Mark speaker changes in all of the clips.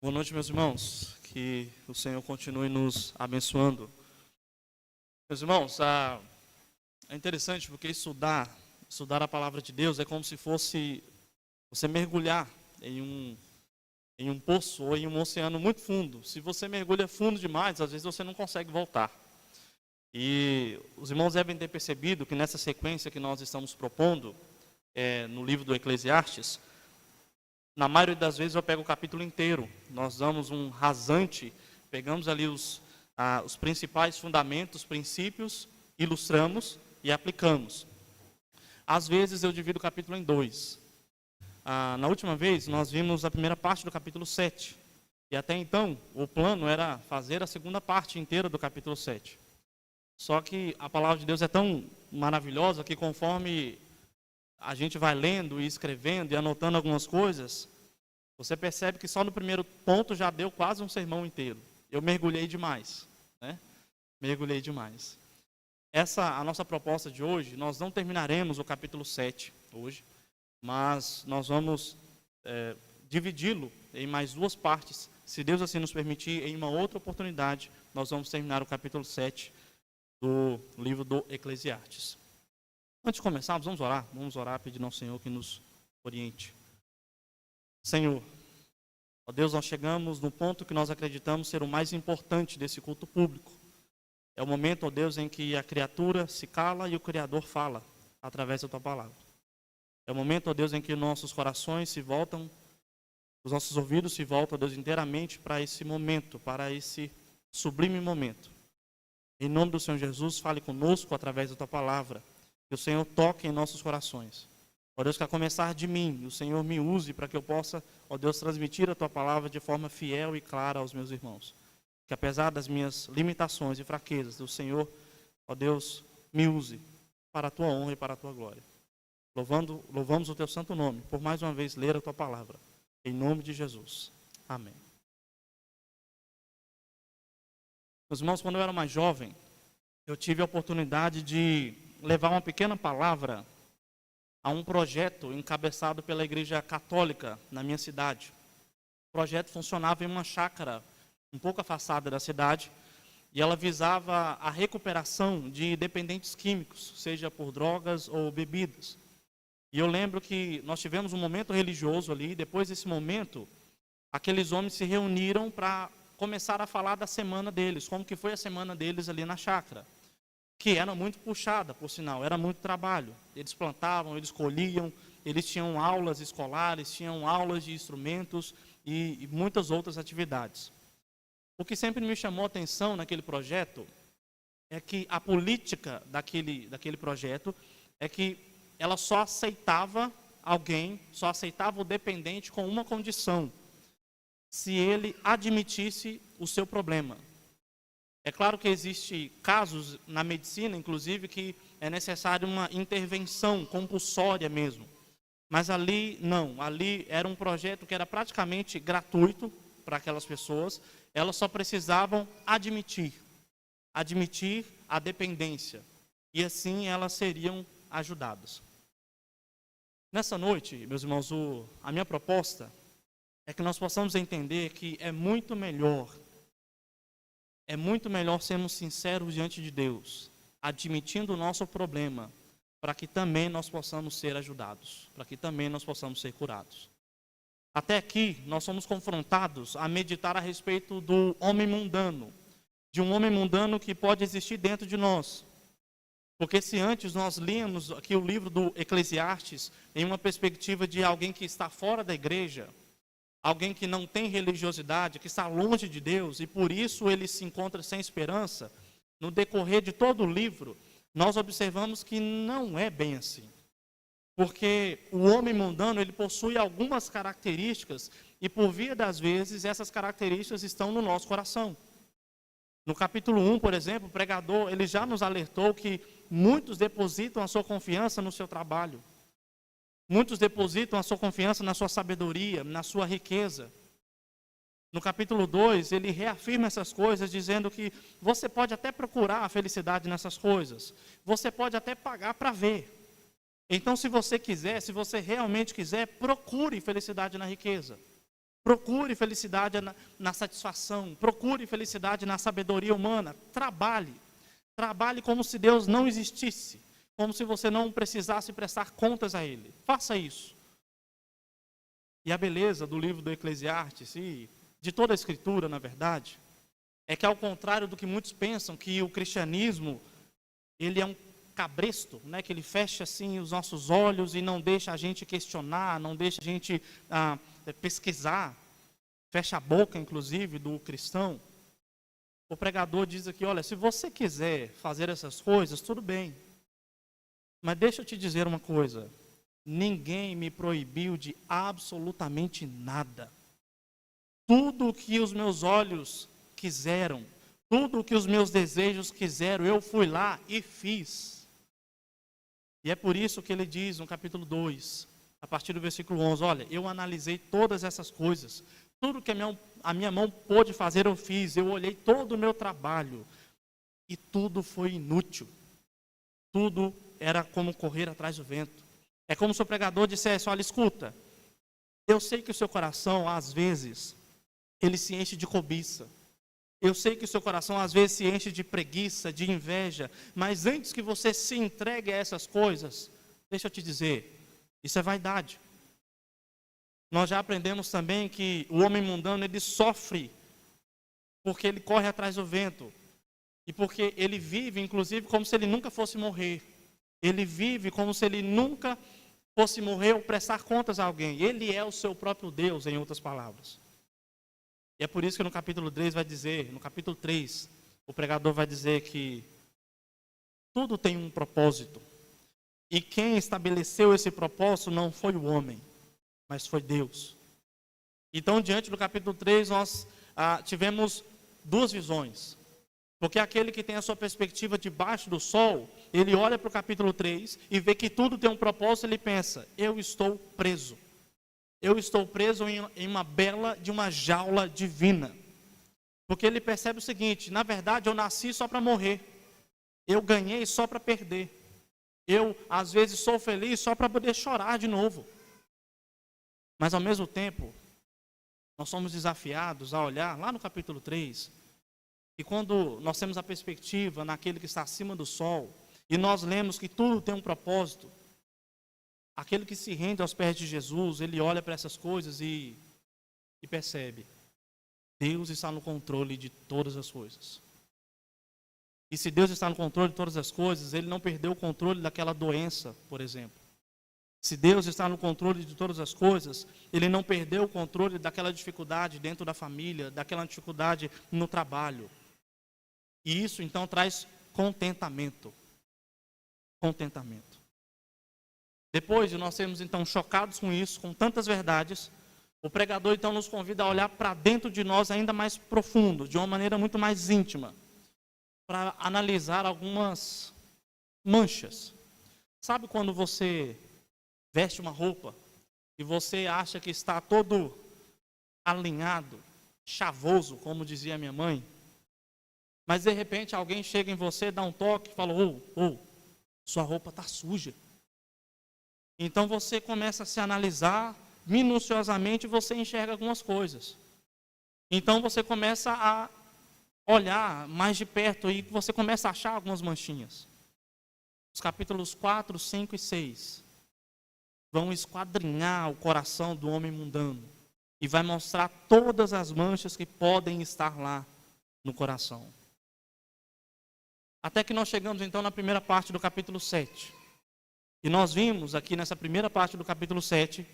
Speaker 1: Boa noite, meus irmãos. Que o Senhor continue nos abençoando. Meus irmãos, é interessante porque estudar a palavra de Deus é como se fosse você mergulhar em um poço ou em um oceano muito fundo. Se você mergulha fundo demais, às vezes você não consegue voltar. E os irmãos devem ter percebido que nessa sequência que nós estamos propondo, no livro do Eclesiastes, na maioria das vezes eu pego o capítulo inteiro. Nós damos um rasante, pegamos ali os principais fundamentos, princípios, ilustramos e aplicamos. Às vezes eu divido o capítulo em dois. Na última vez nós vimos a primeira parte do capítulo 7. E até então o plano era fazer a segunda parte inteira do capítulo 7. Só que a palavra de Deus é tão maravilhosa que conforme a gente vai lendo e escrevendo e anotando algumas coisas, você percebe que só no primeiro ponto já deu quase um sermão inteiro. Eu mergulhei demais, né? Mergulhei demais. A nossa proposta de hoje, nós não terminaremos o capítulo 7 hoje, mas nós vamos dividi-lo em mais duas partes. Se Deus assim nos permitir, em uma outra oportunidade, nós vamos terminar o capítulo 7 do livro do Eclesiastes. Antes de começarmos, vamos orar pedindo ao Senhor que nos oriente. Senhor, ó Deus, nós chegamos no ponto que nós acreditamos ser o mais importante desse culto público. É o momento, ó Deus, em que a criatura se cala e o Criador fala através da Tua palavra. É o momento, ó Deus, em que nossos corações se voltam, os nossos ouvidos se voltam, ó Deus, inteiramente para esse momento, para esse sublime momento. Em nome do Senhor Jesus, fale conosco através da Tua palavra. Que o Senhor toque em nossos corações. Ó Deus, que a começar de mim, o Senhor me use para que eu possa, ó Deus, transmitir a Tua palavra de forma fiel e clara aos meus irmãos. Que apesar das minhas limitações e fraquezas, o Senhor, ó Deus, me use para a Tua honra e para a Tua glória. Louvamos o Teu santo nome, por mais uma vez ler a Tua palavra. Em nome de Jesus. Amém. Meus irmãos, quando eu era mais jovem, eu tive a oportunidade de levar uma pequena palavra a um projeto encabeçado pela Igreja Católica na minha cidade. O projeto funcionava em uma chácara um pouco afastada da cidade e ela visava a recuperação de dependentes químicos, seja por drogas ou bebidas. E eu lembro que nós tivemos um momento religioso ali, e depois desse momento, aqueles homens se reuniram para começar a falar da semana deles, como que foi a semana deles ali na chácara. Que era muito puxada, por sinal, era muito trabalho. Eles plantavam, eles colhiam, eles tinham aulas escolares, tinham aulas de instrumentos e muitas outras atividades. O que sempre me chamou a atenção naquele projeto é que a política daquele projeto é que ela só aceitava só aceitava o dependente com uma condição: se ele admitisse o seu problema. É claro que existem casos na medicina, inclusive, que é necessário uma intervenção compulsória mesmo. Mas ali, não. Ali era um projeto que era praticamente gratuito para aquelas pessoas. Elas só precisavam admitir a dependência. E assim elas seriam ajudadas. Nessa noite, meus irmãos, a minha proposta é que nós possamos entender que é muito melhor sermos sinceros diante de Deus, admitindo o nosso problema, para que também nós possamos ser ajudados, para que também nós possamos ser curados. Até aqui, nós somos confrontados a meditar a respeito do homem mundano, de um homem mundano que pode existir dentro de nós. Porque se antes nós líamos aqui o livro do Eclesiastes em uma perspectiva de alguém que está fora da igreja, alguém que não tem religiosidade, que está longe de Deus, e por isso ele se encontra sem esperança, no decorrer de todo o livro, nós observamos que não é bem assim. Porque o homem mundano, ele possui algumas características, e por via das vezes, essas características estão no nosso coração. No capítulo 1, por exemplo, o pregador, ele já nos alertou que muitos depositam a sua confiança no seu trabalho. Muitos depositam a sua confiança na sua sabedoria, na sua riqueza. No capítulo 2, ele reafirma essas coisas, dizendo que você pode até procurar a felicidade nessas coisas. Você pode até pagar para ver. Então, se você realmente quiser, procure felicidade na riqueza. Procure felicidade na satisfação. Procure felicidade na sabedoria humana. Trabalhe. Trabalhe como se Deus não existisse. Como se você não precisasse prestar contas a Ele. Faça isso. E a beleza do livro do Eclesiastes, e de toda a Escritura, na verdade, é que ao contrário do que muitos pensam, que o cristianismo, ele é um cabresto, né, que ele fecha assim os nossos olhos e não deixa a gente questionar, não deixa a gente pesquisar, fecha a boca, inclusive, do cristão. O pregador diz aqui, olha, se você quiser fazer essas coisas, tudo bem. Mas deixa eu te dizer uma coisa, ninguém me proibiu de absolutamente nada. Tudo o que os meus olhos quiseram, tudo o que os meus desejos quiseram, eu fui lá e fiz. E é por isso que ele diz no capítulo 2, a partir do versículo 11, olha, eu analisei todas essas coisas, tudo que a minha mão pôde fazer eu fiz, eu olhei todo o meu trabalho e tudo foi inútil. Tudo era como correr atrás do vento. É como se o pregador dissesse, olha, escuta, eu sei que o seu coração, às vezes, ele se enche de cobiça. Eu sei que o seu coração, às vezes, se enche de preguiça, de inveja, mas antes que você se entregue a essas coisas, deixa eu te dizer, isso é vaidade. Nós já aprendemos também que o homem mundano, ele sofre porque ele corre atrás do vento e porque ele vive, inclusive, como se ele nunca fosse morrer. Ele vive como se ele nunca fosse morrer ou prestar contas a alguém. Ele é o seu próprio Deus, em outras palavras. E é por isso que no capítulo 3 vai dizer, no capítulo 3, o pregador vai dizer que tudo tem um propósito. E quem estabeleceu esse propósito não foi o homem, mas foi Deus. Então, diante do capítulo 3, nós tivemos duas visões. Porque aquele que tem a sua perspectiva debaixo do sol, ele olha para o capítulo 3 e vê que tudo tem um propósito, ele pensa, eu estou preso. Eu estou preso em uma bela de uma jaula divina. Porque ele percebe o seguinte, na verdade eu nasci só para morrer. Eu ganhei só para perder. Eu, às vezes, sou feliz só para poder chorar de novo. Mas, ao mesmo tempo, nós somos desafiados a olhar lá no capítulo 3, e quando nós temos a perspectiva naquele que está acima do sol, e nós lemos que tudo tem um propósito, aquele que se rende aos pés de Jesus, ele olha para essas coisas e percebe, Deus está no controle de todas as coisas. E se Deus está no controle de todas as coisas, Ele não perdeu o controle daquela doença, por exemplo. Se Deus está no controle de todas as coisas, Ele não perdeu o controle daquela dificuldade dentro da família, daquela dificuldade no trabalho. E isso então traz contentamento. Contentamento. Depois de nós sermos então chocados com isso, com tantas verdades, o pregador então nos convida a olhar para dentro de nós ainda mais profundo, de uma maneira muito mais íntima, para analisar algumas manchas. Sabe quando você veste uma roupa e você acha que está todo alinhado, chavoso, como dizia minha mãe, mas de repente alguém chega em você, dá um toque e fala, sua roupa está suja. Então você começa a se analisar minuciosamente e você enxerga algumas coisas. Então você começa a olhar mais de perto e você começa a achar algumas manchinhas. Os capítulos 4, 5 e 6 vão esquadrinhar o coração do homem mundano e vai mostrar todas as manchas que podem estar lá no coração. Até que nós chegamos então na primeira parte do capítulo 7. E nós vimos aqui nessa primeira parte do capítulo 7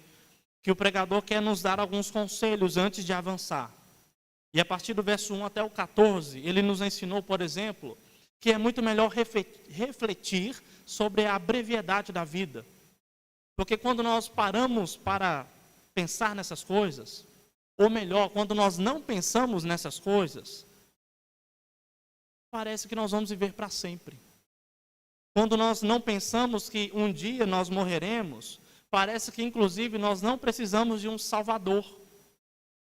Speaker 1: que o pregador quer nos dar alguns conselhos antes de avançar. E a partir do verso 1 até o 14, ele nos ensinou, por exemplo, que é muito melhor refletir sobre a brevidade da vida. Porque quando nós paramos para pensar nessas coisas, ou melhor, quando nós não pensamos nessas coisas, parece que nós vamos viver para sempre. Quando nós não pensamos que um dia nós morreremos, parece que inclusive nós não precisamos de um Salvador.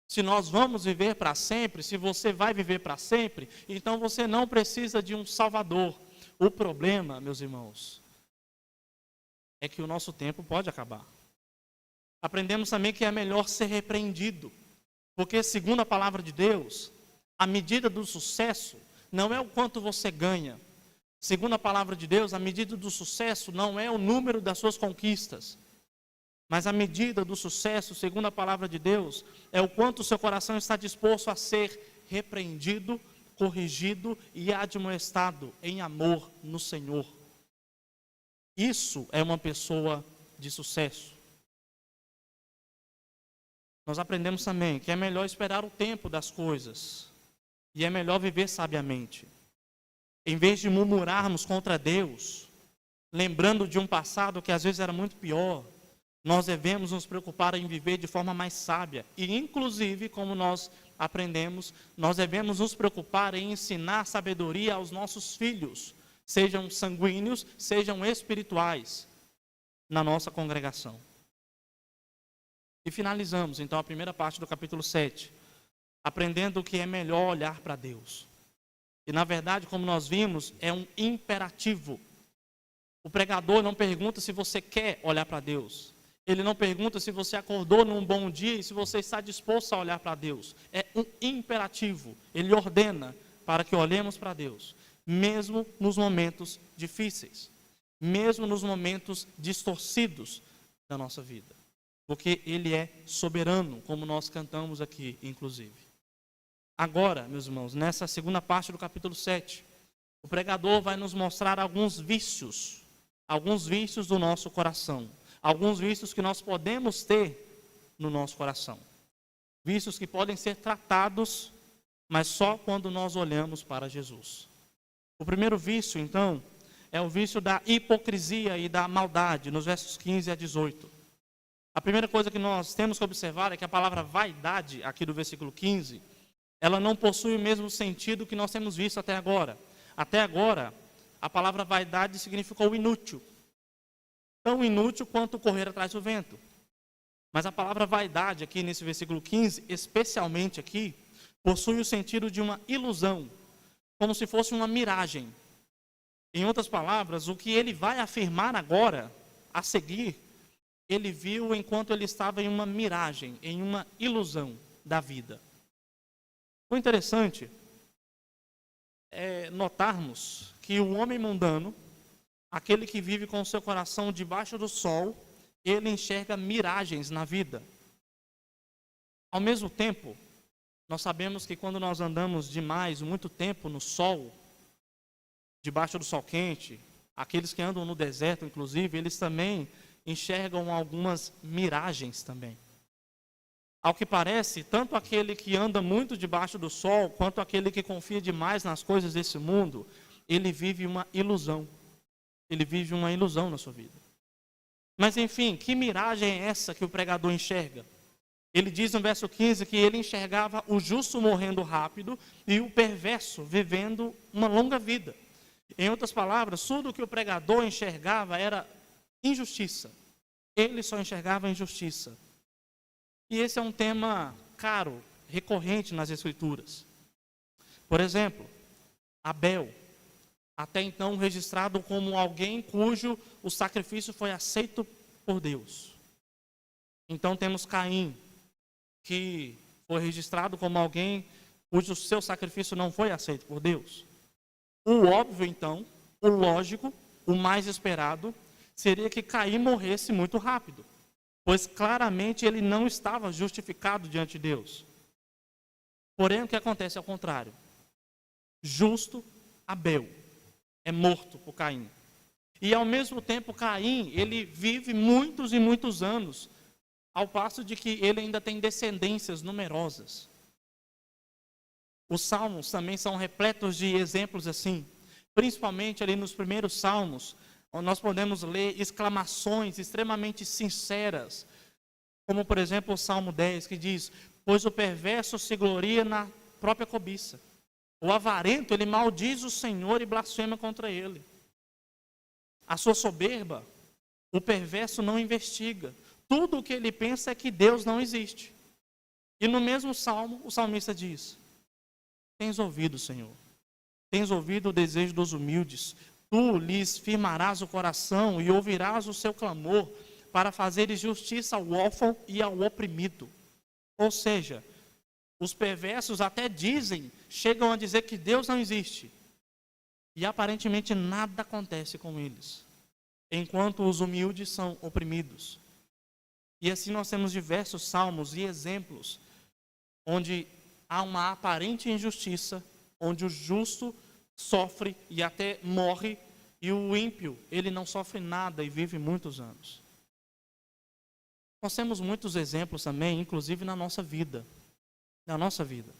Speaker 1: Se nós vamos viver para sempre, se você vai viver para sempre, então você não precisa de um Salvador. O problema, meus irmãos, é que o nosso tempo pode acabar. Aprendemos também que é melhor ser repreendido. Porque, segundo a palavra de Deus, a medida do sucesso não é o quanto você ganha. Segundo a palavra de Deus, a medida do sucesso não é o número das suas conquistas. Mas a medida do sucesso, segundo a palavra de Deus, é o quanto o seu coração está disposto a ser repreendido, corrigido e admoestado em amor no Senhor. Isso é uma pessoa de sucesso. Nós aprendemos também que é melhor esperar o tempo das coisas e é melhor viver sabiamente. Em vez de murmurarmos contra Deus, lembrando de um passado que às vezes era muito pior, nós devemos nos preocupar em viver de forma mais sábia. E inclusive, como nós aprendemos, nós devemos nos preocupar em ensinar sabedoria aos nossos filhos, sejam sanguíneos, sejam espirituais, na nossa congregação. E finalizamos, então, a primeira parte do capítulo 7, aprendendo que é melhor olhar para Deus. E, na verdade, como nós vimos, é um imperativo. O pregador não pergunta se você quer olhar para Deus. Ele não pergunta se você acordou num bom dia e se você está disposto a olhar para Deus. É um imperativo. Ele ordena para que olhemos para Deus, mesmo nos momentos difíceis, mesmo nos momentos distorcidos da nossa vida. Porque Ele é soberano, como nós cantamos aqui, inclusive. Agora, meus irmãos, nessa segunda parte do capítulo 7, o pregador vai nos mostrar alguns vícios do nosso coração. Alguns vícios que nós podemos ter no nosso coração. Vícios que podem ser tratados, mas só quando nós olhamos para Jesus. O primeiro vício, então, é o vício da hipocrisia e da maldade, nos versos 15 a 18. A primeira coisa que nós temos que observar é que a palavra vaidade, aqui do versículo 15, ela não possui o mesmo sentido que nós temos visto até agora. Até agora, a palavra vaidade significou inútil. Tão inútil quanto correr atrás do vento. Mas a palavra vaidade, aqui nesse versículo 15, especialmente aqui, possui o sentido de uma ilusão, como se fosse uma miragem. Em outras palavras, o que ele vai afirmar agora, a seguir, ele viu enquanto ele estava em uma miragem, em uma ilusão da vida. O interessante é notarmos que o homem mundano, aquele que vive com o seu coração debaixo do sol, ele enxerga miragens na vida. Ao mesmo tempo, nós sabemos que quando nós andamos demais, muito tempo no sol, debaixo do sol quente, aqueles que andam no deserto, inclusive, eles também enxergam algumas miragens também. Ao que parece, tanto aquele que anda muito debaixo do sol, quanto aquele que confia demais nas coisas desse mundo, ele vive uma ilusão. Ele vive uma ilusão na sua vida. Mas enfim, que miragem é essa que o pregador enxerga? Ele diz no verso 15 que ele enxergava o justo morrendo rápido e o perverso vivendo uma longa vida. Em outras palavras, tudo o que o pregador enxergava era injustiça. Ele só enxergava injustiça. E esse é um tema caro, recorrente nas Escrituras. Por exemplo, Abel, até então registrado como alguém cujo o sacrifício foi aceito por Deus. Então temos Caim, que foi registrado como alguém cujo seu sacrifício não foi aceito por Deus. O óbvio, então, o lógico, o mais esperado, seria que Caim morresse muito rápido, pois claramente ele não estava justificado diante de Deus. Porém, o que acontece é o contrário. Justo Abel é morto por Caim. E ao mesmo tempo Caim, ele vive muitos e muitos anos, ao passo de que ele ainda tem descendências numerosas. Os salmos também são repletos de exemplos assim. Principalmente ali nos primeiros salmos, onde nós podemos ler exclamações extremamente sinceras, como por exemplo o Salmo 10, que diz: pois o perverso se gloria na própria cobiça. O avarento, ele maldiz o Senhor e blasfema contra ele. A sua soberba, o perverso não investiga. Tudo o que ele pensa é que Deus não existe. E no mesmo salmo, o salmista diz: tens ouvido, Senhor, tens ouvido o desejo dos humildes, tu lhes firmarás o coração e ouvirás o seu clamor para fazeres justiça ao órfão e ao oprimido. Ou seja, Os perversos até chegam a dizer que Deus não existe. E aparentemente nada acontece com eles, enquanto os humildes são oprimidos. E assim nós temos diversos salmos e exemplos onde há uma aparente injustiça, onde o justo sofre e até morre, e o ímpio, ele não sofre nada e vive muitos anos. Nós temos muitos exemplos também, inclusive na nossa vida. Na nossa vida.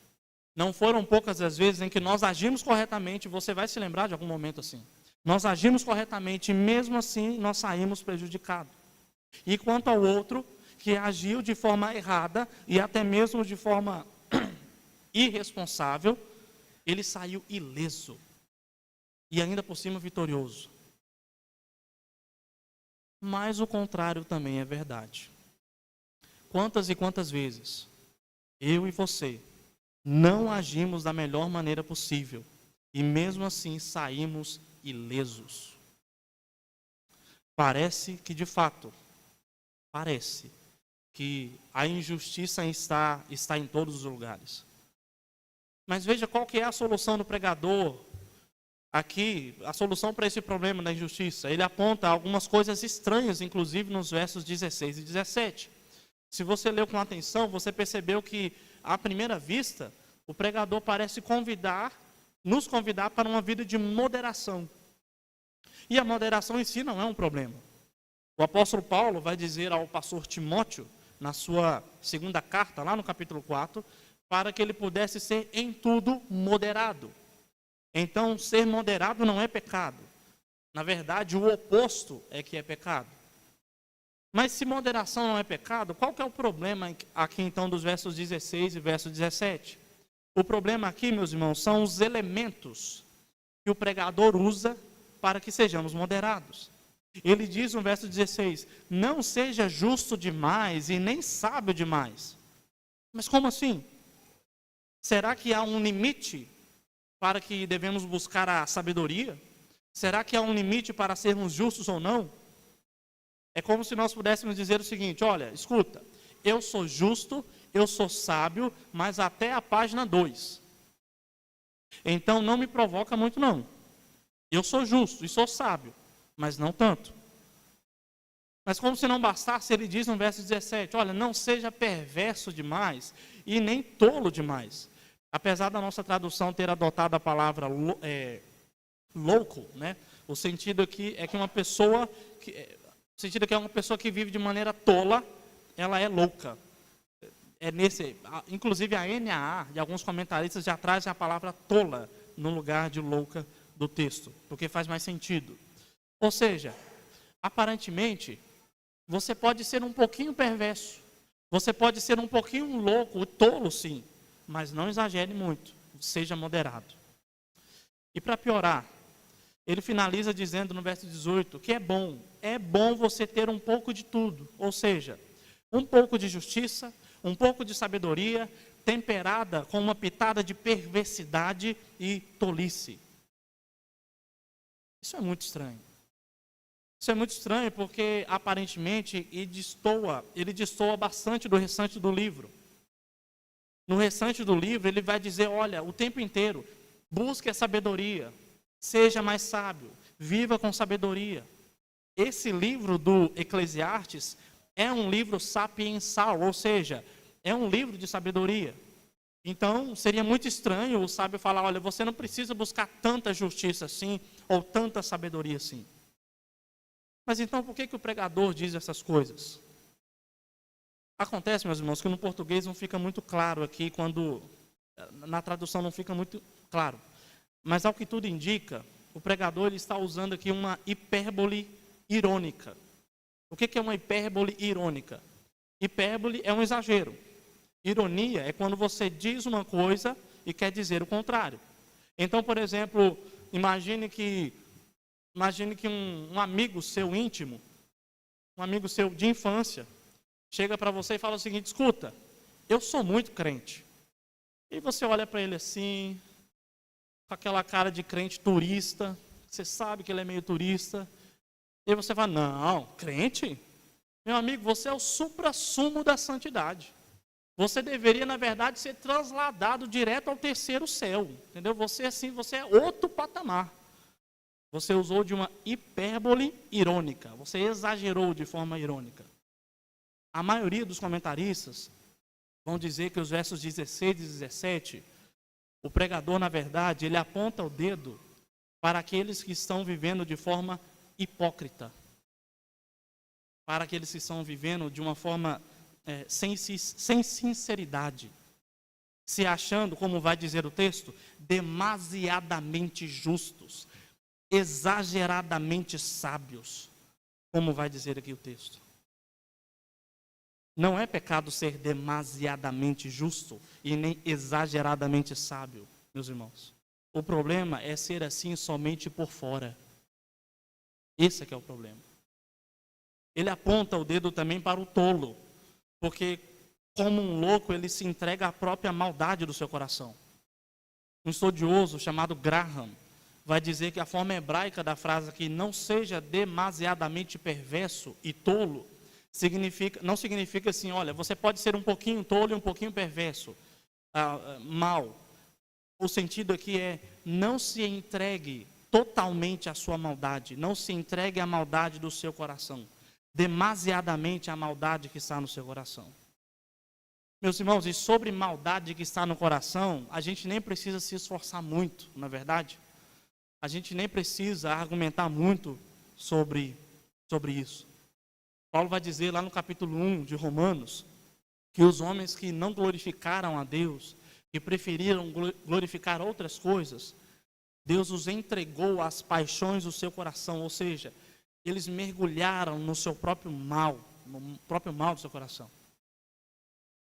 Speaker 1: Não foram poucas as vezes em que nós agimos corretamente, você vai se lembrar de algum momento assim. Nós agimos corretamente e mesmo assim nós saímos prejudicados. E quanto ao outro, que agiu de forma errada e até mesmo de forma irresponsável, ele saiu ileso. E ainda por cima vitorioso. Mas o contrário também é verdade. Quantas e quantas vezes eu e você não agimos da melhor maneira possível e mesmo assim saímos ilesos. Parece que de fato, que a injustiça está em todos os lugares. Mas veja qual que é a solução do pregador aqui, a solução para esse problema da injustiça. Ele aponta algumas coisas estranhas, inclusive nos versos 16 e 17. Se você leu com atenção, você percebeu que, à primeira vista, o pregador parece nos convidar para uma vida de moderação. E a moderação em si não é um problema. O apóstolo Paulo vai dizer ao pastor Timóteo, na sua segunda carta, lá no capítulo 4, para que ele pudesse ser em tudo moderado. Então, ser moderado não é pecado. Na verdade, o oposto é que é pecado. Mas se moderação não é pecado, qual que é o problema aqui então dos versos 16 e verso 17? O problema aqui, meus irmãos, são os elementos que o pregador usa para que sejamos moderados. Ele diz no verso 16, não seja justo demais e nem sábio demais. Mas como assim? Será que há um limite para que devemos buscar a sabedoria? Será que há um limite para sermos justos ou não? É como se nós pudéssemos dizer o seguinte, olha, escuta, eu sou justo, eu sou sábio, mas até a página 2. Então não me provoca muito não. Eu sou justo e sou sábio, mas não tanto. Mas como se não bastasse, ele diz no verso 17, olha, não seja perverso demais e nem tolo demais. Apesar da nossa tradução ter adotado a palavra louco, né? O sentido aqui é que uma pessoa que vive de maneira tola, ela é louca. Inclusive a NAA, de alguns comentaristas, já traz a palavra tola no lugar de louca do texto, porque faz mais sentido. Ou seja, aparentemente, você pode ser um pouquinho perverso, você pode ser um pouquinho louco, tolo sim, mas não exagere muito, seja moderado. E para piorar, ele finaliza dizendo no verso 18 que é bom você ter um pouco de tudo, ou seja, um pouco de justiça, um pouco de sabedoria, temperada com uma pitada de perversidade e tolice. Isso é muito estranho. Isso é muito estranho porque, aparentemente, ele destoa bastante do restante do livro. No restante do livro, ele vai dizer, olha, o tempo inteiro, busque a sabedoria, seja mais sábio, viva com sabedoria. Esse livro do Eclesiastes é um livro sapiensal, ou seja, é um livro de sabedoria. Então, seria muito estranho o sábio falar, olha, você não precisa buscar tanta justiça assim, ou tanta sabedoria assim. Mas então, por que o pregador diz essas coisas? Acontece, meus irmãos, que no português não fica muito claro aqui, na tradução não fica muito claro. Mas, ao que tudo indica, o pregador ele está usando aqui uma hipérbole irônica. O que é uma hipérbole irônica? Hipérbole é um exagero. Ironia é quando você diz uma coisa e quer dizer o contrário. Então, por exemplo, imagine que um amigo seu íntimo, um amigo seu de infância, chega para você e fala o seguinte, escuta, eu sou muito crente. E você olha para ele assim, com aquela cara de crente turista, você sabe que ele é meio turista, e você fala, não, crente? Meu amigo, você é o suprassumo da santidade. Você deveria, na verdade, ser trasladado direto ao terceiro céu, entendeu? Você é outro patamar. Você usou de uma hipérbole irônica, você exagerou de forma irônica. A maioria dos comentaristas vão dizer que os versos 16 e 17, o pregador, na verdade, ele aponta o dedo para aqueles que estão vivendo de forma hipócrita, para aqueles que estão vivendo de uma forma sem sinceridade, se achando, como vai dizer o texto, demasiadamente justos, exageradamente sábios, como vai dizer aqui o texto. Não é pecado ser demasiadamente justo e nem exageradamente sábio, meus irmãos. O problema é ser assim somente por fora. Esse é que é o problema. Ele aponta o dedo também para o tolo, porque como um louco ele se entrega à própria maldade do seu coração. Um estudioso chamado Graham vai dizer que a forma hebraica da frase aqui, não seja demasiadamente perverso e tolo, não significa assim, olha, você pode ser um pouquinho tolo e um pouquinho perverso, mal. O sentido aqui é, não se entregue totalmente à sua maldade, não se entregue à maldade do seu coração, demasiadamente à maldade que está no seu coração. Meus irmãos, e sobre maldade que está no coração, a gente nem precisa se esforçar muito, na verdade. A gente nem precisa argumentar muito sobre isso. Paulo vai dizer lá no capítulo 1 de Romanos, que os homens que não glorificaram a Deus, que preferiram glorificar outras coisas, Deus os entregou às paixões do seu coração, ou seja, eles mergulharam no seu próprio mal, no próprio mal do seu coração.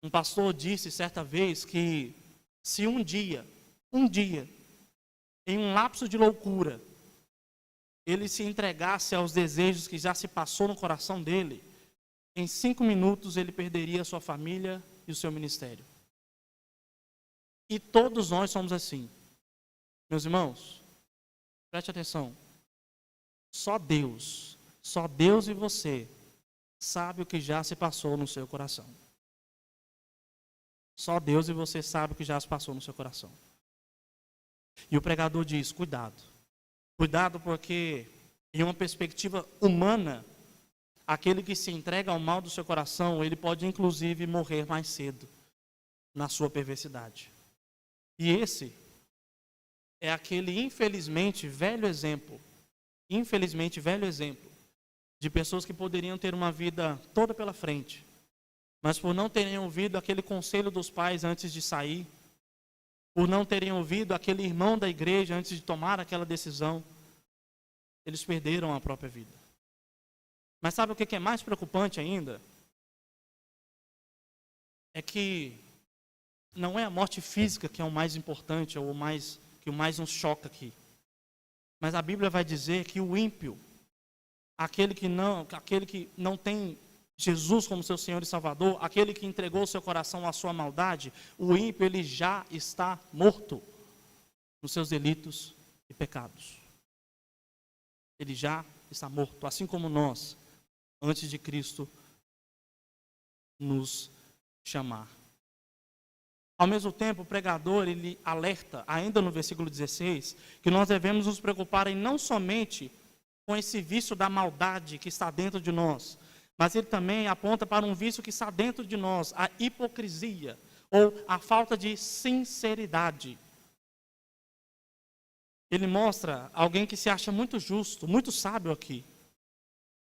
Speaker 1: Um pastor disse certa vez que se um dia, em um lapso de loucura, ele se entregasse aos desejos que já se passou no coração dele, em 5 minutos ele perderia a sua família e o seu ministério. E todos nós somos assim. Meus irmãos, preste atenção. Só Deus e você sabe o que já se passou no seu coração. Só Deus e você sabe o que já se passou no seu coração. E o pregador diz, cuidado. Cuidado porque, em uma perspectiva humana, aquele que se entrega ao mal do seu coração, ele pode inclusive morrer mais cedo na sua perversidade. E esse é aquele, infelizmente, velho exemplo de pessoas que poderiam ter uma vida toda pela frente, mas por não terem ouvido aquele conselho dos pais antes de sair, por não terem ouvido aquele irmão da igreja antes de tomar aquela decisão, eles perderam a própria vida. Mas sabe o que é mais preocupante ainda? É que não é a morte física que é o mais importante, ou que o mais nos choca aqui. Mas a Bíblia vai dizer que o ímpio, aquele que não tem Jesus como seu Senhor e Salvador, aquele que entregou seu coração à sua maldade, o ímpio ele já está morto nos seus delitos e pecados. Ele já está morto, assim como nós, antes de Cristo nos chamar. Ao mesmo tempo, o pregador, ele alerta, ainda no versículo 16, que nós devemos nos preocupar em não somente com esse vício da maldade que está dentro de nós, mas ele também aponta para um vício que está dentro de nós, a hipocrisia, ou a falta de sinceridade. Ele mostra alguém que se acha muito justo, muito sábio aqui.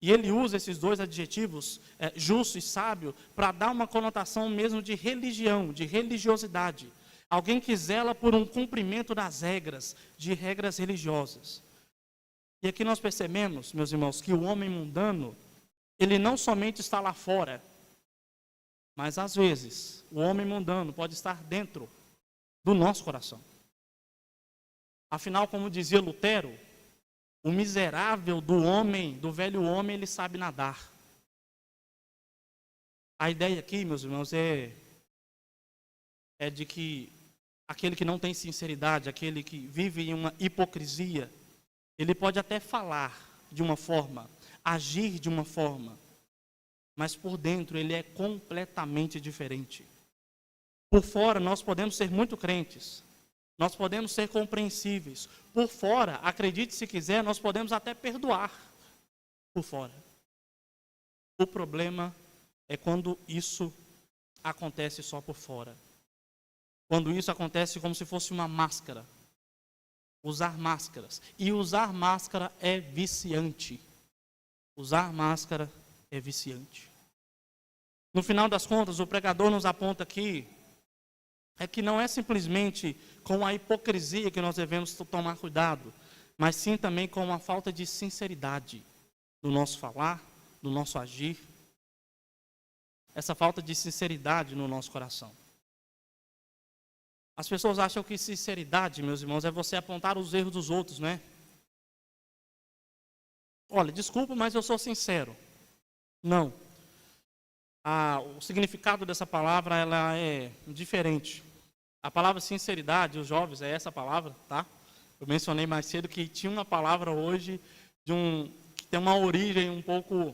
Speaker 1: E ele usa esses dois adjetivos, justo e sábio, para dar uma conotação mesmo de religião, de religiosidade. Alguém que zela por um cumprimento das regras, de regras religiosas. E aqui nós percebemos, meus irmãos, que o homem mundano, ele não somente está lá fora, mas às vezes o homem mundano pode estar dentro do nosso coração. Afinal, como dizia Lutero, o miserável do homem, do velho homem, ele sabe nadar. A ideia aqui, meus irmãos, é de que aquele que não tem sinceridade, aquele que vive em uma hipocrisia, ele pode até falar de uma forma, agir de uma forma, mas por dentro ele é completamente diferente. Por fora, nós podemos ser muito crentes. Nós podemos ser compreensíveis. Por fora, acredite se quiser, nós podemos até perdoar por fora. O problema é quando isso acontece só por fora. Quando isso acontece como se fosse uma máscara. Usar máscaras. E usar máscara é viciante. Usar máscara é viciante. No final das contas, o pregador nos aponta aqui que não é simplesmente com a hipocrisia que nós devemos tomar cuidado, mas sim também com a falta de sinceridade do nosso falar, do nosso agir. Essa falta de sinceridade no nosso coração. As pessoas acham que sinceridade, meus irmãos, é você apontar os erros dos outros, né? Olha, desculpa, mas eu sou sincero. Não. O significado dessa palavra ela é diferente. A palavra sinceridade, os jovens, é essa palavra, tá? Eu mencionei mais cedo que tinha uma palavra hoje que tem uma origem um pouco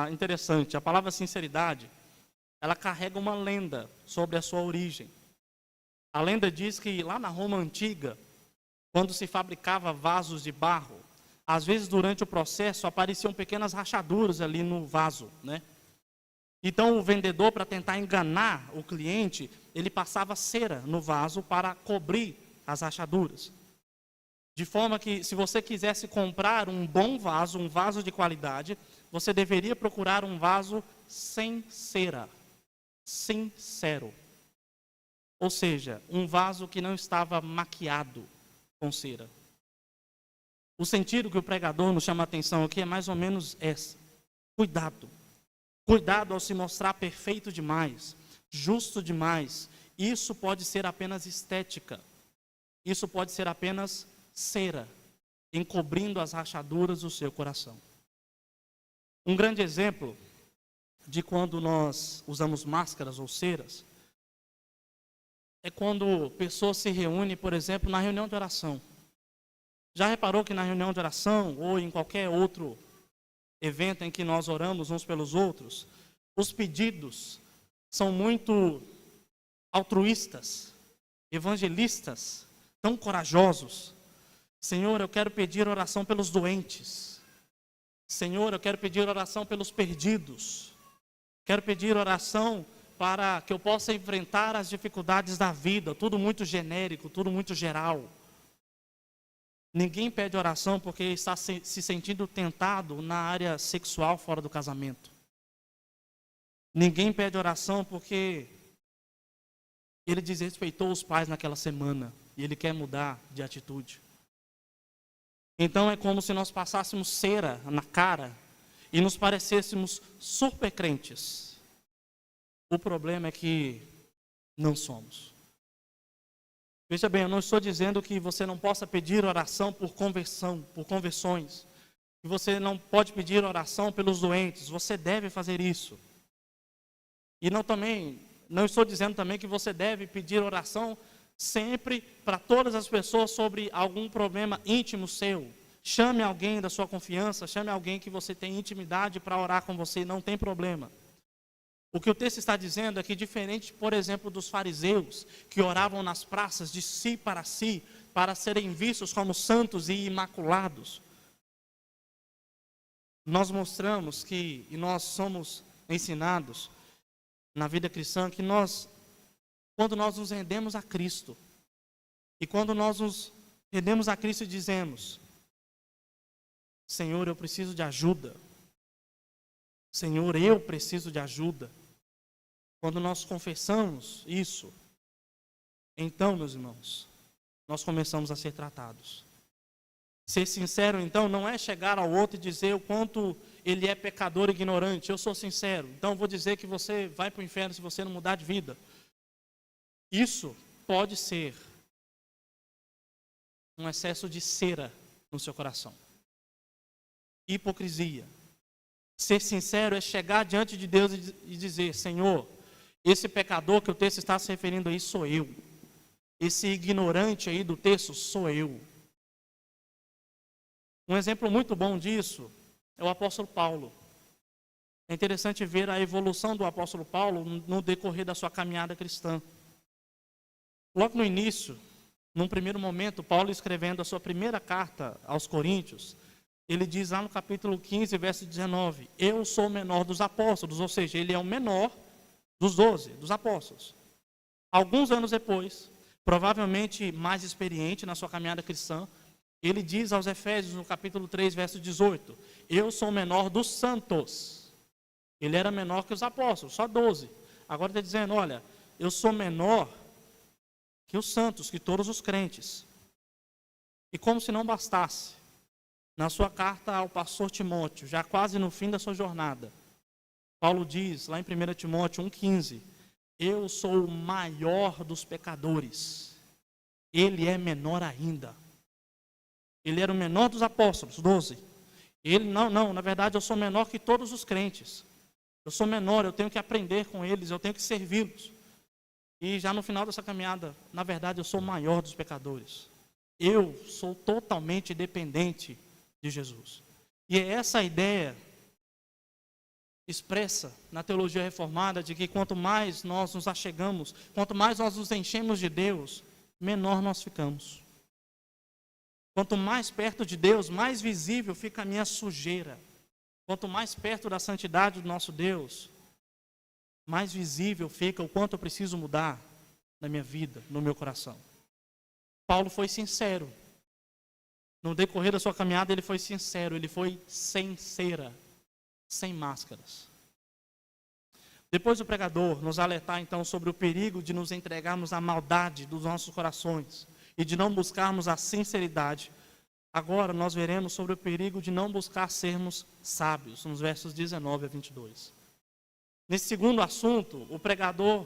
Speaker 1: interessante. A palavra sinceridade, ela carrega uma lenda sobre a sua origem. A lenda diz que lá na Roma antiga, quando se fabricava vasos de barro, às vezes durante o processo apareciam pequenas rachaduras ali no vaso, né? Então o vendedor, para tentar enganar o cliente, ele passava cera no vaso para cobrir as rachaduras. De forma que, se você quisesse comprar um bom vaso, um vaso de qualidade, você deveria procurar um vaso sem cera, sincero. Ou seja, um vaso que não estava maquiado com cera. O sentido que o pregador nos chama a atenção aqui é mais ou menos esse. Cuidado. Cuidado ao se mostrar perfeito demais, justo demais. Isso pode ser apenas estética. Isso pode ser apenas cera, encobrindo as rachaduras do seu coração. Um grande exemplo de quando nós usamos máscaras ou ceras é quando pessoas se reúnem, por exemplo, na reunião de oração. Já reparou que na reunião de oração ou em qualquer outro evento em que nós oramos uns pelos outros, os pedidos são muito altruístas, evangelistas, tão corajosos. Senhor, eu quero pedir oração pelos doentes. Senhor, eu quero pedir oração pelos perdidos. Quero pedir oração para que eu possa enfrentar as dificuldades da vida. Tudo muito genérico, tudo muito geral. Ninguém pede oração porque está se sentindo tentado na área sexual fora do casamento. Ninguém pede oração porque ele desrespeitou os pais naquela semana e ele quer mudar de atitude. Então é como se nós passássemos cera na cara e nos parecêssemos super crentes. O problema é que não somos. Veja bem, eu não estou dizendo que você não possa pedir oração por conversão, por conversões. Que você não pode pedir oração pelos doentes. Você deve fazer isso. E não estou dizendo também que você deve pedir oração sempre para todas as pessoas sobre algum problema íntimo seu. Chame alguém da sua confiança, chame alguém que você tem intimidade para orar com você, não tem problema. O que o texto está dizendo é que, diferente, por exemplo, dos fariseus, que oravam nas praças de si, para serem vistos como santos e imaculados, nós mostramos que, e nós somos ensinados na vida cristã, que quando nós nos rendemos a Cristo, e quando nós nos rendemos a Cristo e dizemos, Senhor, eu preciso de ajuda. Senhor, eu preciso de ajuda. Quando nós confessamos isso, então, meus irmãos, nós começamos a ser tratados. Ser sincero, então, não é chegar ao outro e dizer o quanto ele é pecador e ignorante. Eu sou sincero, então vou dizer que você vai para o inferno se você não mudar de vida. Isso pode ser um excesso de cera no seu coração. Hipocrisia. Ser sincero é chegar diante de Deus e dizer, Senhor, esse pecador que o texto está se referindo aí sou eu. Esse ignorante aí do texto sou eu. Um exemplo muito bom disso é o apóstolo Paulo. É interessante ver a evolução do apóstolo Paulo no decorrer da sua caminhada cristã. Logo no início, num primeiro momento, Paulo escrevendo a sua primeira carta aos Coríntios, ele diz lá no capítulo 15, verso 19, eu sou o menor dos apóstolos, ou seja, ele é o menor dos 12, dos apóstolos. Alguns anos depois, provavelmente mais experiente na sua caminhada cristã, ele diz aos Efésios, no capítulo 3, verso 18, eu sou o menor dos santos. Ele era menor que os apóstolos, só 12. Agora está dizendo, olha, eu sou menor que os santos, que todos os crentes. E como se não bastasse, na sua carta ao pastor Timóteo, já quase no fim da sua jornada, Paulo diz, lá em 1 Timóteo 1,15, eu sou o maior dos pecadores. Ele é menor ainda. Ele era o menor dos apóstolos, 12. Ele, na verdade eu sou menor que todos os crentes. Eu sou menor, eu tenho que aprender com eles, eu tenho que servi-los. E já no final dessa caminhada, na verdade eu sou o maior dos pecadores. Eu sou totalmente dependente de Jesus. E é essa a ideia expressa na teologia reformada de que quanto mais nós nos achegamos, quanto mais nós nos enchemos de Deus, menor nós ficamos. Quanto mais perto de Deus, mais visível fica a minha sujeira. Quanto mais perto da santidade do nosso Deus, mais visível fica o quanto eu preciso mudar na minha vida, no meu coração. Paulo foi sincero. No decorrer da sua caminhada, ele foi sincero, ele foi sem cera, sem máscaras. Depois do pregador nos alertar então sobre o perigo de nos entregarmos à maldade dos nossos corações e de não buscarmos a sinceridade, agora nós veremos sobre o perigo de não buscar sermos sábios, nos versos 19 a 22. Nesse segundo assunto, o pregador,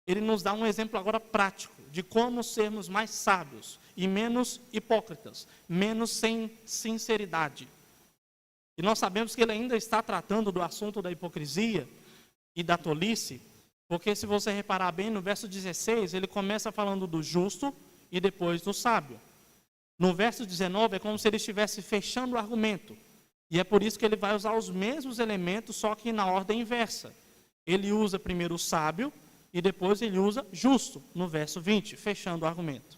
Speaker 1: ele nos dá um exemplo agora prático de como sermos mais sábios e menos hipócritas, menos sem sinceridade. E nós sabemos que ele ainda está tratando do assunto da hipocrisia e da tolice, porque se você reparar bem, no verso 16, ele começa falando do justo e depois do sábio. No verso 19, é como se ele estivesse fechando o argumento. E é por isso que ele vai usar os mesmos elementos, só que na ordem inversa. Ele usa primeiro o sábio e depois ele usa justo, no verso 20, fechando o argumento.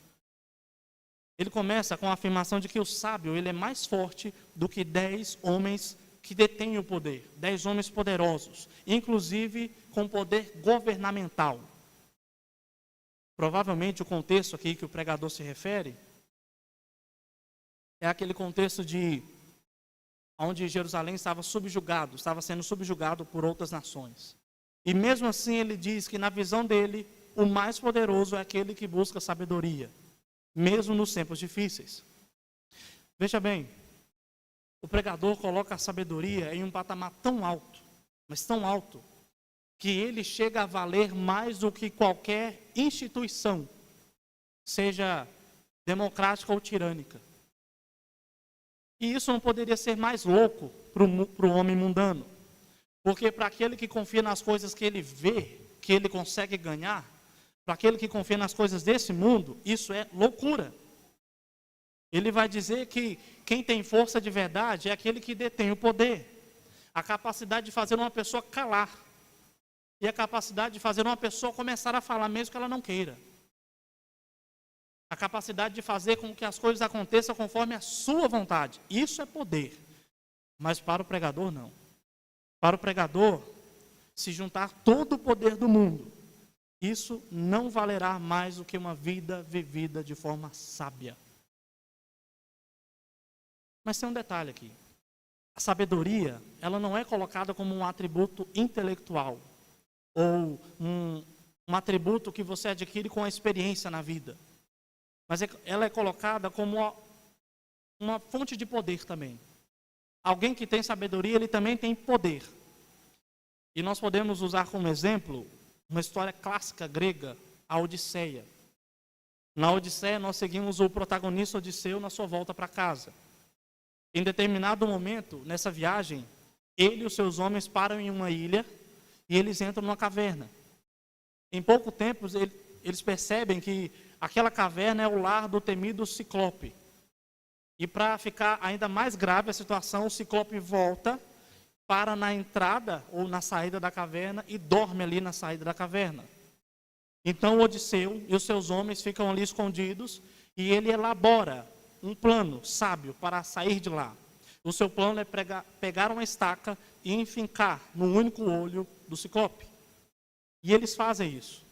Speaker 1: Ele começa com a afirmação de que o sábio ele é mais forte do que 10 homens que detêm o poder, 10 homens poderosos, inclusive com poder governamental. Provavelmente o contexto aqui que o pregador se refere é aquele contexto de onde Jerusalém estava sendo subjugado por outras nações. E mesmo assim ele diz que na visão dele, o mais poderoso é aquele que busca sabedoria, mesmo nos tempos difíceis. Veja bem, o pregador coloca a sabedoria em um patamar tão alto, mas tão alto, que ele chega a valer mais do que qualquer instituição, seja democrática ou tirânica. E isso não poderia ser mais louco para o homem mundano. Porque para aquele que confia nas coisas que ele vê, que ele consegue ganhar, para aquele que confia nas coisas desse mundo, isso é loucura. Ele vai dizer que quem tem força de verdade é aquele que detém o poder. A capacidade de fazer uma pessoa calar. E a capacidade de fazer uma pessoa começar a falar mesmo que ela não queira. A capacidade de fazer com que as coisas aconteçam conforme a sua vontade. Isso é poder. Mas para o pregador, não. Para o pregador, se juntar todo o poder do mundo, isso não valerá mais do que uma vida vivida de forma sábia. Mas tem um detalhe aqui. A sabedoria, ela não é colocada como um atributo intelectual, ou um atributo que você adquire com a experiência na vida. Mas ela é colocada como uma fonte de poder também. Alguém que tem sabedoria, ele também tem poder. E nós podemos usar como exemplo uma história clássica grega, a Odisseia. Na Odisseia, nós seguimos o protagonista Odisseu na sua volta para casa. Em determinado momento, nessa viagem, ele e os seus homens param em uma ilha e eles entram numa caverna. Em pouco tempo, eles percebem que aquela caverna é o lar do temido Ciclope. E para ficar ainda mais grave a situação, o Ciclope volta, para na entrada ou na saída da caverna e dorme ali na saída da caverna. Então Odisseu e os seus homens ficam ali escondidos e ele elabora um plano sábio para sair de lá. O seu plano é pegar uma estaca e enfincar no único olho do Ciclope. E eles fazem isso.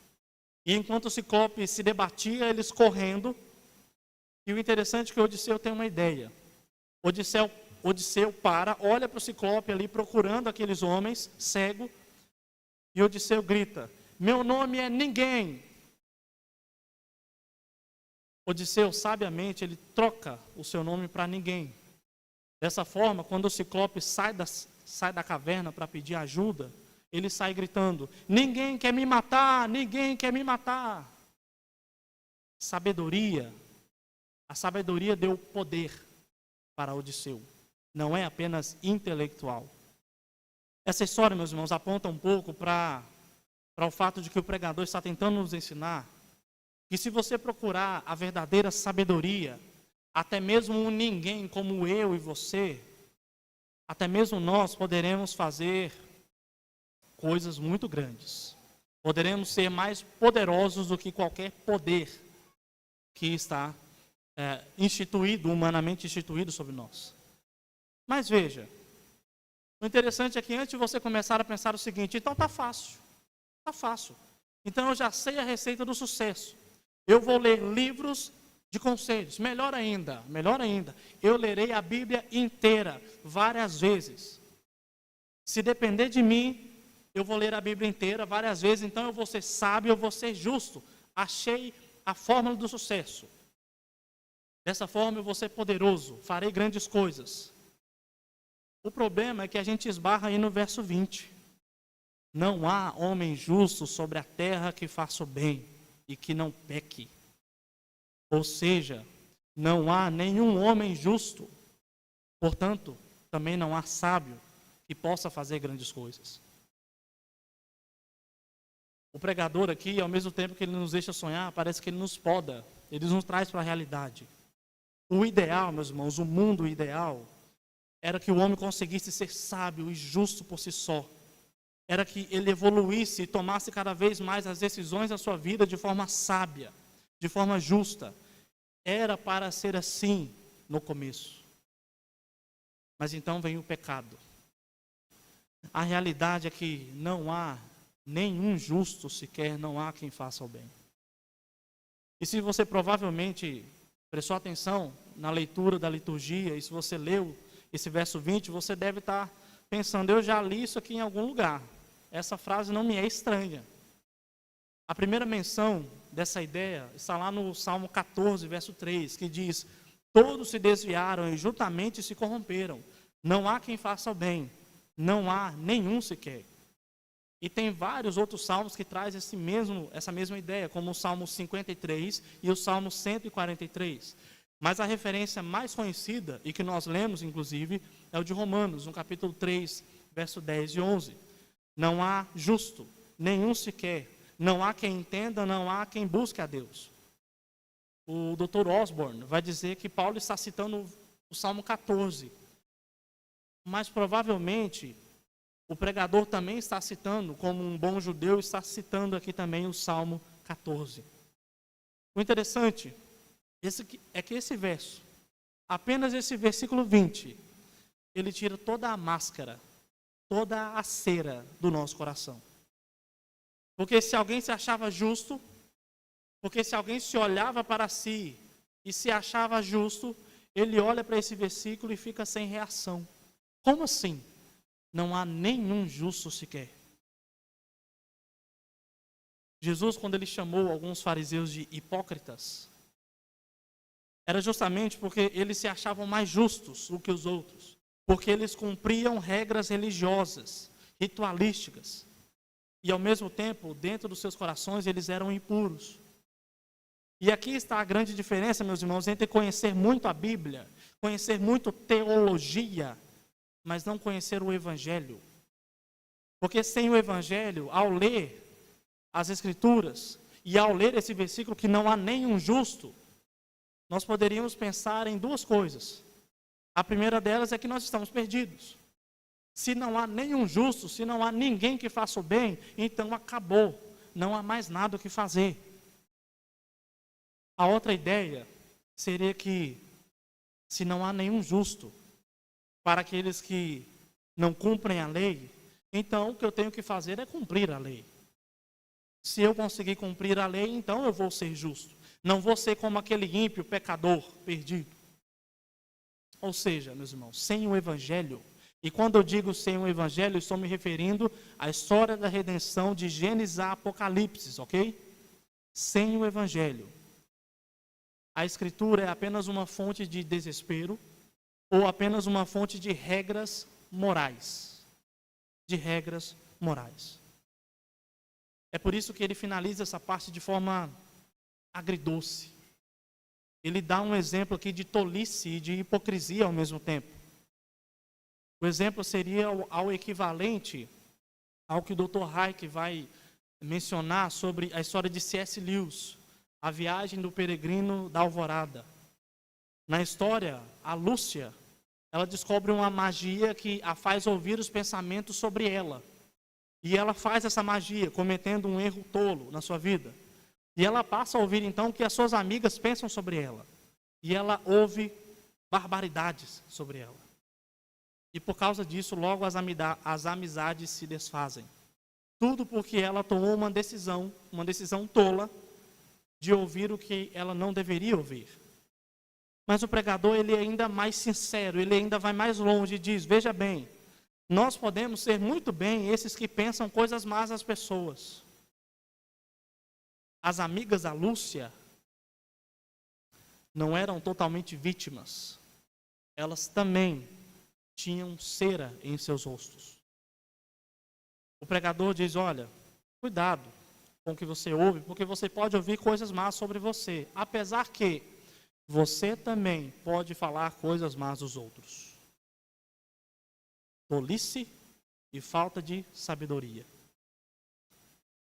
Speaker 1: E enquanto o Ciclope se debatia, eles correndo. E o interessante é que Odisseu tem uma ideia. Odisseu para, olha para o Ciclope ali procurando aqueles homens, cego. E Odisseu grita: meu nome é ninguém. Odisseu, sabiamente, ele troca o seu nome para ninguém. Dessa forma, quando o Ciclope sai da caverna para pedir ajuda, ele sai gritando: ninguém quer me matar, ninguém quer me matar. Sabedoria. A sabedoria deu poder para Odisseu. Não é apenas intelectual. Essa história, meus irmãos, aponta um pouco para o fato de que o pregador está tentando nos ensinar que se você procurar a verdadeira sabedoria, até mesmo um ninguém como eu e você, até mesmo nós poderemos fazer coisas muito grandes. Poderemos ser mais poderosos do que qualquer poder que está humanamente instituído sobre nós. Mas veja, o interessante é que antes de você começar a pensar o seguinte: então está fácil. Então eu já sei a receita do sucesso. Eu vou ler livros de conselhos. Melhor ainda, eu lerei a Bíblia inteira, várias vezes. Se depender de mim, eu vou ler a Bíblia inteira várias vezes, então eu vou ser sábio, eu vou ser justo. Achei a fórmula do sucesso. Dessa forma eu vou ser poderoso, farei grandes coisas. O problema é que a gente esbarra aí no verso 20. Não há homem justo sobre a terra que faça o bem e que não peque. Ou seja, não há nenhum homem justo. Portanto, também não há sábio que possa fazer grandes coisas. O pregador aqui, ao mesmo tempo que ele nos deixa sonhar, parece que ele nos poda, ele nos traz para a realidade. O ideal, meus irmãos, o mundo ideal, era que o homem conseguisse ser sábio e justo por si só. Era que ele evoluísse e tomasse cada vez mais as decisões da sua vida de forma sábia, de forma justa. Era para ser assim no começo. Mas então vem o pecado. A realidade é que não há nenhum justo sequer, não há quem faça o bem. E se você provavelmente prestou atenção na leitura da liturgia, e se você leu esse verso 20, você deve estar pensando: eu já li isso aqui em algum lugar. Essa frase não me é estranha. A primeira menção dessa ideia está lá no Salmo 14, verso 3, que diz: todos se desviaram e juntamente se corromperam. Não há quem faça o bem, não há nenhum sequer. E tem vários outros salmos que trazem essa mesma ideia, como o Salmo 53 e o Salmo 143. Mas a referência mais conhecida, e que nós lemos inclusive, é o de Romanos, no capítulo 3, verso 10 e 11. Não há justo, nenhum sequer. Não há quem entenda, não há quem busque a Deus. O Dr. Osborne vai dizer que Paulo está citando o Salmo 14. Mas provavelmente o pregador também está citando, como um bom judeu, está citando aqui também o Salmo 14. O interessante é que esse verso, apenas esse versículo 20, ele tira toda a máscara, toda a cera do nosso coração. Porque se alguém se achava justo, porque se alguém se olhava para si e se achava justo, ele olha para esse versículo e fica sem reação. Como assim? Não há nenhum justo sequer. Jesus, quando ele chamou alguns fariseus de hipócritas, era justamente porque eles se achavam mais justos do que os outros, porque eles cumpriam regras religiosas, ritualísticas, e ao mesmo tempo, dentro dos seus corações, eles eram impuros. E aqui está a grande diferença, meus irmãos, entre conhecer muito a Bíblia, conhecer muito teologia, mas não conhecer o Evangelho. Porque sem o Evangelho, ao ler as Escrituras, e ao ler esse versículo que não há nenhum justo, nós poderíamos pensar em duas coisas. A primeira delas é que nós estamos perdidos. Se não há nenhum justo, se não há ninguém que faça o bem, então acabou. não há mais nada o que fazer. A outra ideia seria que, se não há nenhum justo para aqueles que não cumprem a lei, então o que eu tenho que fazer é cumprir a lei. Se eu conseguir cumprir a lei, então eu vou ser justo. Não vou ser como aquele ímpio, pecador, perdido. Ou seja, meus irmãos, sem o Evangelho, e quando eu digo sem o Evangelho, estou me referindo à história da redenção de Gênesis a Apocalipse, ok? Sem o Evangelho, a Escritura é apenas uma fonte de desespero ou apenas uma fonte de regras morais. De regras morais. É por isso que ele finaliza essa parte de forma agridoce. Ele dá um exemplo aqui de tolice e de hipocrisia ao mesmo tempo. O exemplo seria ao equivalente ao que o Dr. Hayek vai mencionar sobre a história de C.S. Lewis, a viagem do peregrino da alvorada. Na história, a Lúcia, ela descobre uma magia que a faz ouvir os pensamentos sobre ela. E ela faz essa magia, cometendo um erro tolo na sua vida. E ela passa a ouvir então o que as suas amigas pensam sobre ela. E ela ouve barbaridades sobre ela. E por causa disso, logo as amizades se desfazem. Tudo porque ela tomou uma decisão tola, de ouvir o que ela não deveria ouvir. Mas o pregador, ele é ainda mais sincero, ele ainda vai mais longe e diz, veja bem, nós podemos ser muito bem esses que pensam coisas más às pessoas. As amigas da Lúcia não eram totalmente vítimas. Elas também tinham cera em seus rostos. O pregador diz, olha, cuidado com o que você ouve, porque você pode ouvir coisas más sobre você, apesar que você também pode falar coisas más dos outros. Tolice e falta de sabedoria.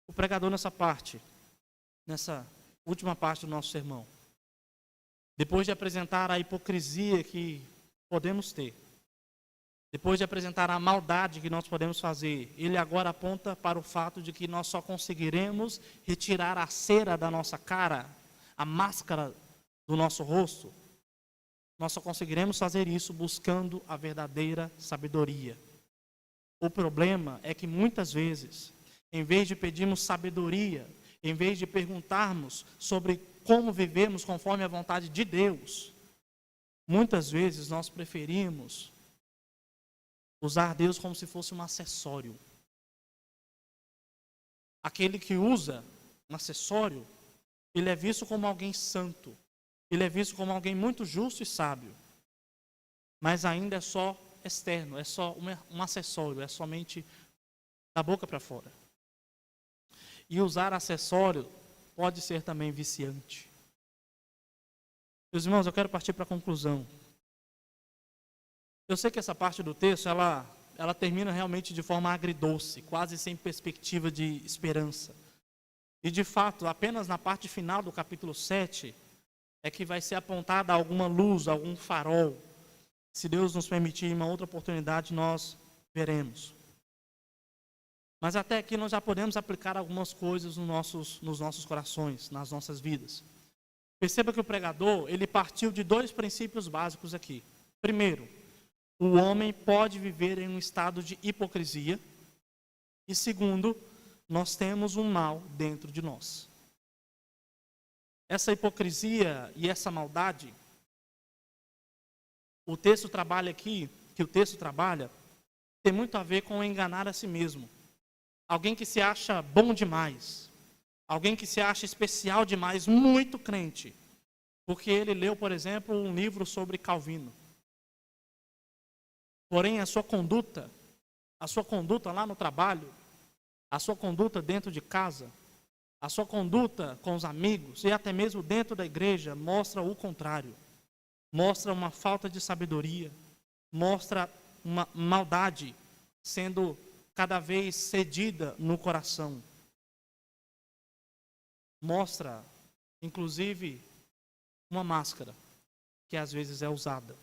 Speaker 1: O pregador nessa última parte do nosso sermão, depois de apresentar a hipocrisia que podemos ter, depois de apresentar a maldade que nós podemos fazer, ele agora aponta para o fato de que nós só conseguiremos retirar a cera da nossa cara, a máscara do nosso rosto. Nós só conseguiremos fazer isso buscando a verdadeira sabedoria. O problema é que muitas vezes, em vez de pedirmos sabedoria, em vez de perguntarmos sobre como vivemos conforme a vontade de Deus, muitas vezes nós preferimos usar Deus como se fosse um acessório. Aquele que usa um acessório, ele é visto como alguém santo. Ele é visto como alguém muito justo e sábio. Mas ainda é só externo, é só um acessório, é somente da boca para fora. E usar acessório pode ser também viciante. Meus irmãos, eu quero partir para a conclusão. Eu sei que essa parte do texto, ela termina realmente de forma agridoce, quase sem perspectiva de esperança. E de fato, apenas na parte final do capítulo 7, é que vai ser apontada alguma luz, algum farol. Se Deus nos permitir uma outra oportunidade, nós veremos. Mas até aqui nós já podemos aplicar algumas coisas nos nossos corações, nas nossas vidas. Perceba que o pregador, ele partiu de dois princípios básicos aqui. Primeiro, o homem pode viver em um estado de hipocrisia. E segundo, nós temos um mal dentro de nós. Essa hipocrisia e essa maldade, que o texto trabalha, tem muito a ver com enganar a si mesmo. Alguém que se acha bom demais, alguém que se acha especial demais, muito crente, porque ele leu, por exemplo, um livro sobre Calvino. Porém, a sua conduta lá no trabalho, a sua conduta dentro de casa, a sua conduta com os amigos e até mesmo dentro da igreja mostra o contrário. Mostra uma falta de sabedoria, mostra uma maldade sendo cada vez cedida no coração. Mostra, inclusive, uma máscara que às vezes é usada.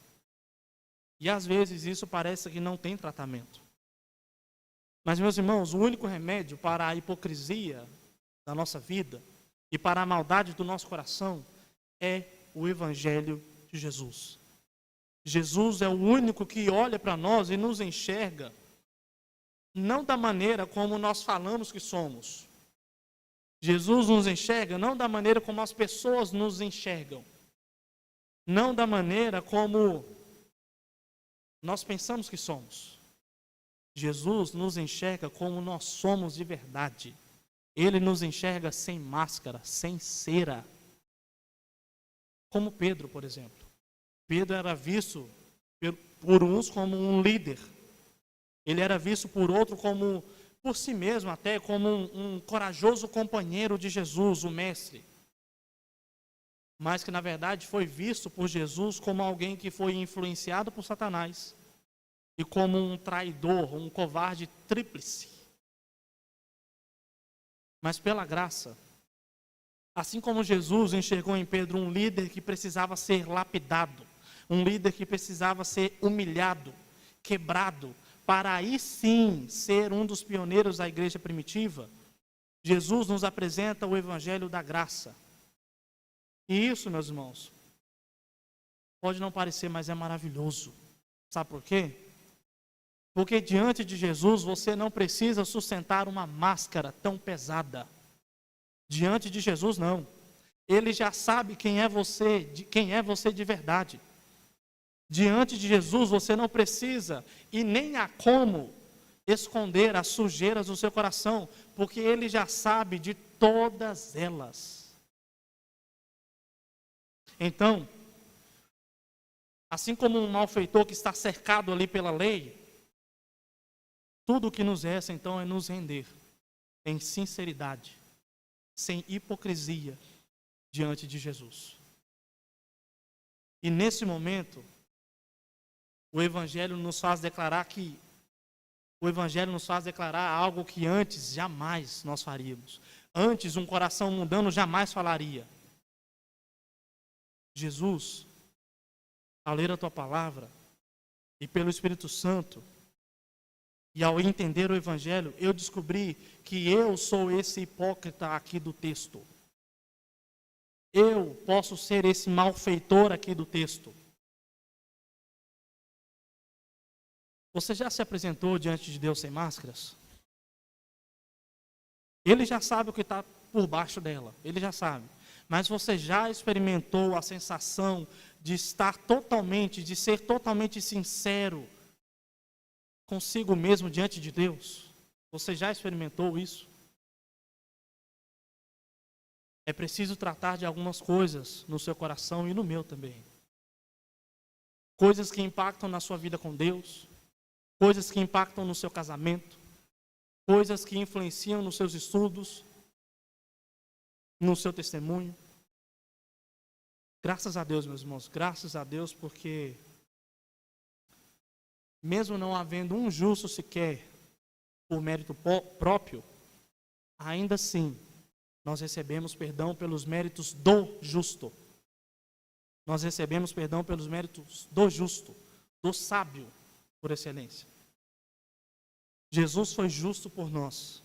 Speaker 1: E às vezes isso parece que não tem tratamento. Mas, meus irmãos, o único remédio para a hipocrisia da nossa vida e para a maldade do nosso coração é o Evangelho de Jesus. Jesus é o único que olha para nós e nos enxerga não da maneira como nós falamos que somos. Jesus nos enxerga não da maneira como as pessoas nos enxergam. Não da maneira como nós pensamos que somos. Jesus nos enxerga como nós somos de verdade. Ele nos enxerga sem máscara, sem cera. Como Pedro, por exemplo. Pedro era visto por uns como um líder. Ele era visto por outro como, por si mesmo até, como um corajoso companheiro de Jesus, o mestre. Mas que na verdade foi visto por Jesus como alguém que foi influenciado por Satanás e como um traidor, um covarde tríplice. Mas pela graça, assim como Jesus enxergou em Pedro um líder que precisava ser lapidado, um líder que precisava ser humilhado, quebrado, para aí sim ser um dos pioneiros da igreja primitiva, Jesus nos apresenta o Evangelho da graça. E isso, meus irmãos, pode não parecer, mas é maravilhoso. Sabe por quê? Porque diante de Jesus você não precisa sustentar uma máscara tão pesada. Diante de Jesus não. Ele já sabe quem é você de verdade. Diante de Jesus você não precisa e nem há como esconder as sujeiras do seu coração, porque ele já sabe de todas elas. Então, assim como um malfeitor que está cercado ali pela lei, tudo o que nos resta então é nos render em sinceridade, sem hipocrisia, diante de Jesus. E nesse momento, o Evangelho nos faz declarar algo que antes jamais nós faríamos. Antes, um coração mundano jamais falaria. Jesus, ao ler a tua palavra e pelo Espírito Santo, e ao entender o Evangelho, eu descobri que eu sou esse hipócrita aqui do texto. Eu posso ser esse malfeitor aqui do texto. Você já se apresentou diante de Deus sem máscaras? Ele já sabe o que está por baixo dela, ele já sabe. Mas você já experimentou a sensação de de ser totalmente sincero consigo mesmo diante de Deus? Você já experimentou isso? É preciso tratar de algumas coisas no seu coração e no meu também. Coisas que impactam na sua vida com Deus, coisas que impactam no seu casamento, coisas que influenciam nos seus estudos, no seu testemunho. Graças a Deus, meus irmãos, graças a Deus, porque mesmo não havendo um justo sequer por mérito próprio, ainda assim, nós recebemos perdão pelos méritos do justo. Nós recebemos perdão pelos méritos do justo, do sábio, por excelência. Jesus foi justo por nós.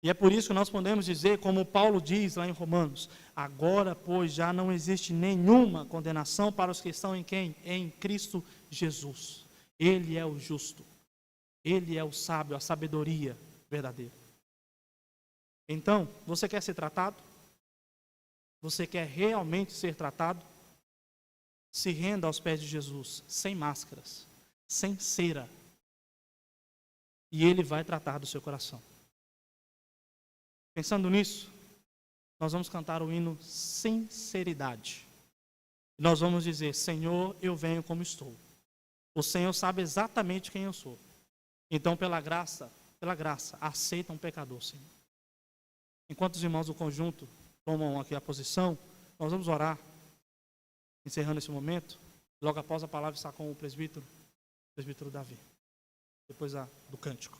Speaker 1: E é por isso que nós podemos dizer, como Paulo diz lá em Romanos: agora, pois, já não existe nenhuma condenação para os que estão em quem? Em Cristo Jesus. Ele é o justo. Ele é o sábio, a sabedoria verdadeira. Então, você quer ser tratado? Você quer realmente ser tratado? Se renda aos pés de Jesus, sem máscaras, sem cera. E Ele vai tratar do seu coração. Pensando nisso, nós vamos cantar o hino Sinceridade. Nós vamos dizer: Senhor, eu venho como estou. O Senhor sabe exatamente quem eu sou. Então, pela graça, aceita um pecador, Senhor. Enquanto os irmãos do conjunto tomam aqui a posição, nós vamos orar, encerrando esse momento. Logo após a palavra está com o presbítero Davi, depois do cântico.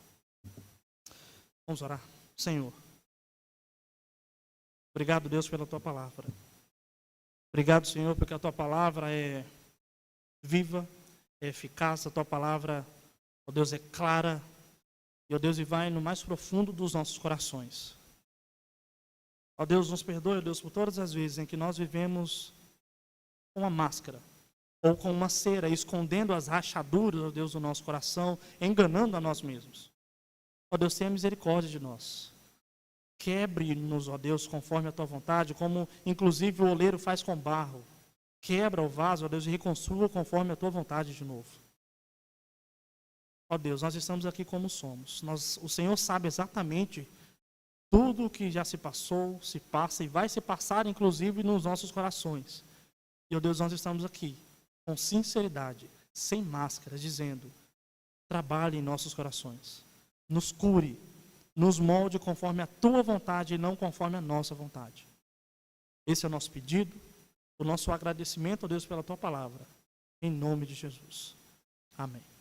Speaker 1: Vamos orar. Senhor, obrigado, Deus, pela tua palavra. Obrigado, Senhor, porque a tua palavra é viva, é eficaz. A tua palavra, ó Deus, é clara. E, ó Deus, e vai no mais profundo dos nossos corações. Ó Deus, nos perdoe, ó Deus, por todas as vezes em que nós vivemos com uma máscara, ou com uma cera, escondendo as rachaduras, ó Deus, do nosso coração, enganando a nós mesmos. Ó Deus, tenha misericórdia de nós. Quebre-nos, ó Deus, conforme a tua vontade, como inclusive o oleiro faz com barro. Quebra o vaso, ó Deus, e reconstrua conforme a tua vontade de novo. Ó Deus, nós estamos aqui como somos. O Senhor sabe exatamente tudo o que já se passou, se passa e vai se passar, inclusive nos nossos corações. E, ó Deus, nós estamos aqui com sinceridade, sem máscaras, dizendo: trabalhe em nossos corações, nos cure, nos molde conforme a tua vontade e não conforme a nossa vontade. Esse é o nosso pedido, o nosso agradecimento, ó Deus, pela tua palavra. Em nome de Jesus. Amém.